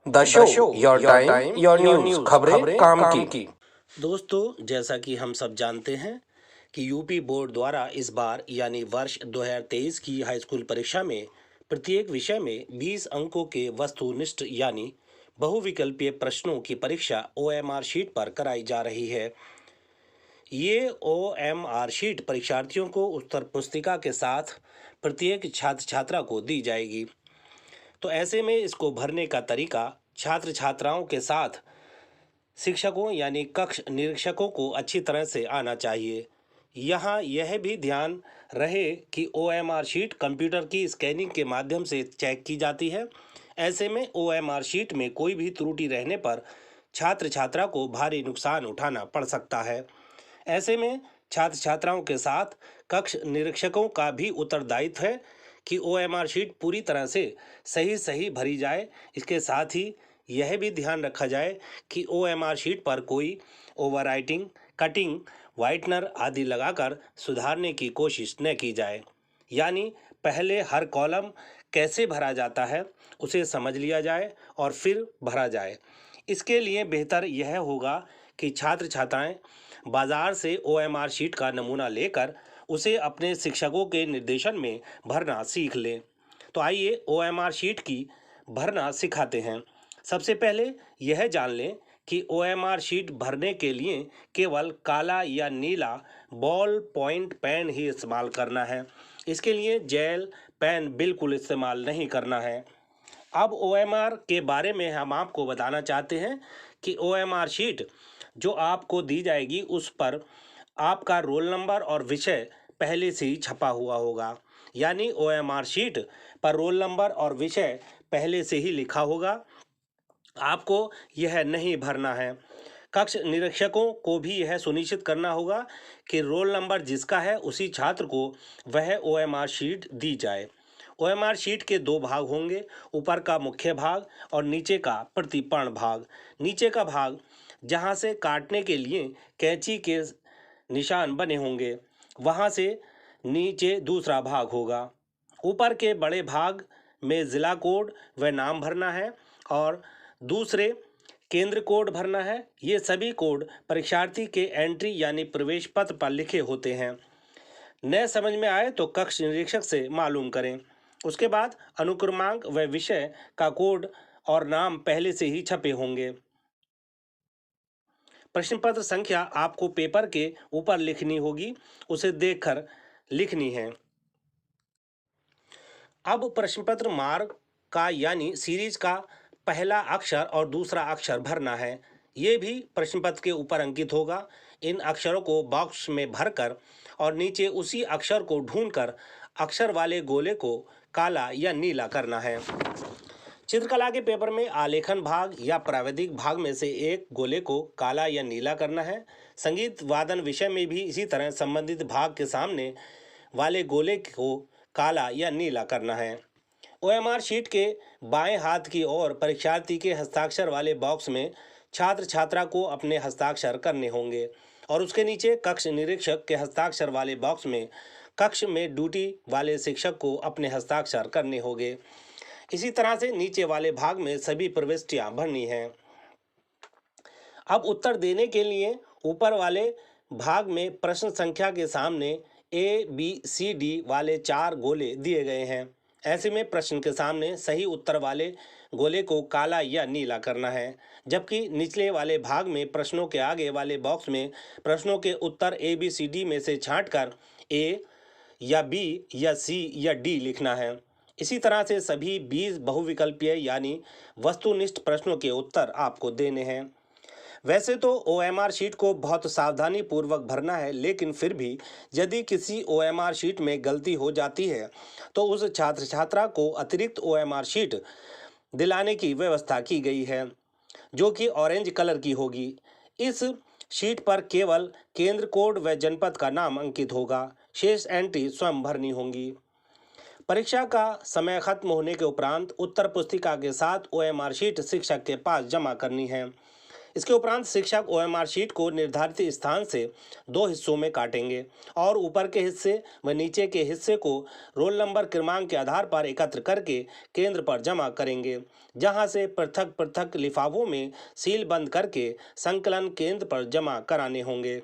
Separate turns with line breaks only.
The show your time your news खबरें काम की।
दोस्तों, जैसा कि हम सब जानते हैं कि यूपी बोर्ड द्वारा इस बार यानी वर्ष 2023 की हाई स्कूल परीक्षा में प्रत्येक विषय में 20 अंकों के वस्तुनिष्ठ यानी बहुविकल्पीय प्रश्नों की परीक्षा ओएमआर शीट पर कराई जा रही है। ये ओएमआर शीट परीक्षार्थियों को उत्तर पुस्तिका के साथ प्रत्येक छात्र छात्रा को दी जाएगी। तो ऐसे में इसको भरने का तरीका छात्र छात्राओं के साथ शिक्षकों यानी कक्ष निरीक्षकों को अच्छी तरह से आना चाहिए। यहाँ यह भी ध्यान रहे कि ओएमआर शीट कंप्यूटर की स्कैनिंग के माध्यम से चेक की जाती है। ऐसे में ओएमआर शीट में कोई भी त्रुटि रहने पर छात्र छात्रा को भारी नुकसान उठाना पड़ सकता है। ऐसे में छात्र छात्राओं के साथ कक्ष निरीक्षकों का भी उत्तरदायित्व है कि ओएमआर शीट पूरी तरह से सही भरी जाए। इसके साथ ही यह भी ध्यान रखा जाए कि ओएमआर शीट पर कोई ओवरराइटिंग, कटिंग, वाइटनर आदि लगाकर सुधारने की कोशिश न की जाए। यानी पहले हर कॉलम कैसे भरा जाता है उसे समझ लिया जाए और फिर भरा जाए। इसके लिए बेहतर यह होगा कि छात्र छात्राएं बाजार से ओएमआर शीट का नमूना लेकर उसे अपने शिक्षकों के निर्देशन में भरना सीख लें। तो आइए ओएमआर शीट की भरना सिखाते हैं। सबसे पहले यह जान लें कि ओएमआर शीट भरने के लिए केवल काला या नीला बॉल पॉइंट पेन ही इस्तेमाल करना है। इसके लिए जेल पेन बिल्कुल इस्तेमाल नहीं करना है। अब ओएमआर के बारे में हम आपको बताना चाहते हैं कि ओएमआर शीट जो आपको दी जाएगी उस पर आपका रोल नंबर और विषय पहले से ही छपा हुआ होगा। यानी ओएमआर शीट पर रोल नंबर और विषय पहले से ही लिखा होगा। आपको यह नहीं भरना है। कक्ष निरीक्षकों को भी यह सुनिश्चित करना होगा कि रोल नंबर जिसका है उसी छात्र को वह ओएमआर शीट दी जाए। ओएमआर शीट के दो भाग होंगे, ऊपर का मुख्य भाग और नीचे का प्रतिपर्ण भाग। नीचे का भाग जहां से काटने के लिए कैंची के निशान बने होंगे, वहां से नीचे दूसरा भाग होगा। ऊपर के बड़े भाग में जिला कोड व नाम भरना है और दूसरे केंद्र कोड भरना है। ये सभी कोड परीक्षार्थी के एंट्री यानी प्रवेश पत्र पर लिखे होते हैं। न समझ में आए तो कक्ष निरीक्षक से मालूम करें। उसके बाद अनुक्रमांक व विषय का कोड और नाम पहले से ही छपे होंगे। प्रश्न पत्र संख्या आपको पेपर के ऊपर लिखनी होगी, उसे देखकर लिखनी है। अब प्रश्न पत्र मार्ग का यानी सीरीज का पहला अक्षर और दूसरा अक्षर भरना है। ये भी प्रश्न पत्र के ऊपर अंकित होगा। इन अक्षरों को बॉक्स में भरकर और नीचे उसी अक्षर को ढूंढकर अक्षर वाले गोले को काला या नीला करना है। चित्रकला के पेपर में आलेखन भाग या प्राविधिक भाग में से एक गोले को काला या नीला करना है। संगीत वादन विषय में भी इसी तरह संबंधित भाग के सामने वाले गोले को काला या नीला करना है। ओएमआर शीट के बाएं हाथ की ओर परीक्षार्थी के हस्ताक्षर वाले बॉक्स में छात्र छात्रा को अपने हस्ताक्षर करने होंगे और उसके नीचे कक्ष निरीक्षक के हस्ताक्षर वाले बॉक्स में कक्ष में ड्यूटी वाले शिक्षक को अपने हस्ताक्षर करने होंगे। इसी तरह से नीचे वाले भाग में सभी प्रविष्टियां भरनी हैं। अब उत्तर देने के लिए ऊपर वाले भाग में प्रश्न संख्या के सामने ABCD वाले 4 गोले दिए गए हैं। ऐसे में प्रश्न के सामने सही उत्तर वाले गोले को काला या नीला करना है, जबकि निचले वाले भाग में प्रश्नों के आगे वाले बॉक्स में प्रश्नों के उत्तर ABCD में से छांटकर A या B या C या D लिखना है। इसी तरह से सभी 20 बहुविकल्पीय यानी वस्तुनिष्ठ प्रश्नों के उत्तर आपको देने हैं। वैसे तो ओएमआर शीट को बहुत सावधानी पूर्वक भरना है, लेकिन फिर भी यदि किसी ओएमआर शीट में गलती हो जाती है तो उस छात्र छात्रा को अतिरिक्त ओएमआर शीट दिलाने की व्यवस्था की गई है, जो कि ऑरेंज कलर की होगी। इस शीट पर केवल केंद्र कोड व जनपद का नाम अंकित होगा। शेष एंट्री स्वयं भरनी होंगी। परीक्षा का समय खत्म होने के उपरांत उत्तर पुस्तिका के साथ ओएमआर शीट शिक्षक के पास जमा करनी है। इसके उपरांत शिक्षक ओएमआर शीट को निर्धारित स्थान से 2 हिस्सों में काटेंगे और ऊपर के हिस्से व नीचे के हिस्से को रोल नंबर क्रमांक के आधार पर एकत्र करके केंद्र पर जमा करेंगे, जहां से पृथक पृथक लिफाफों में सील बंद करके संकलन केंद्र पर जमा कराने होंगे।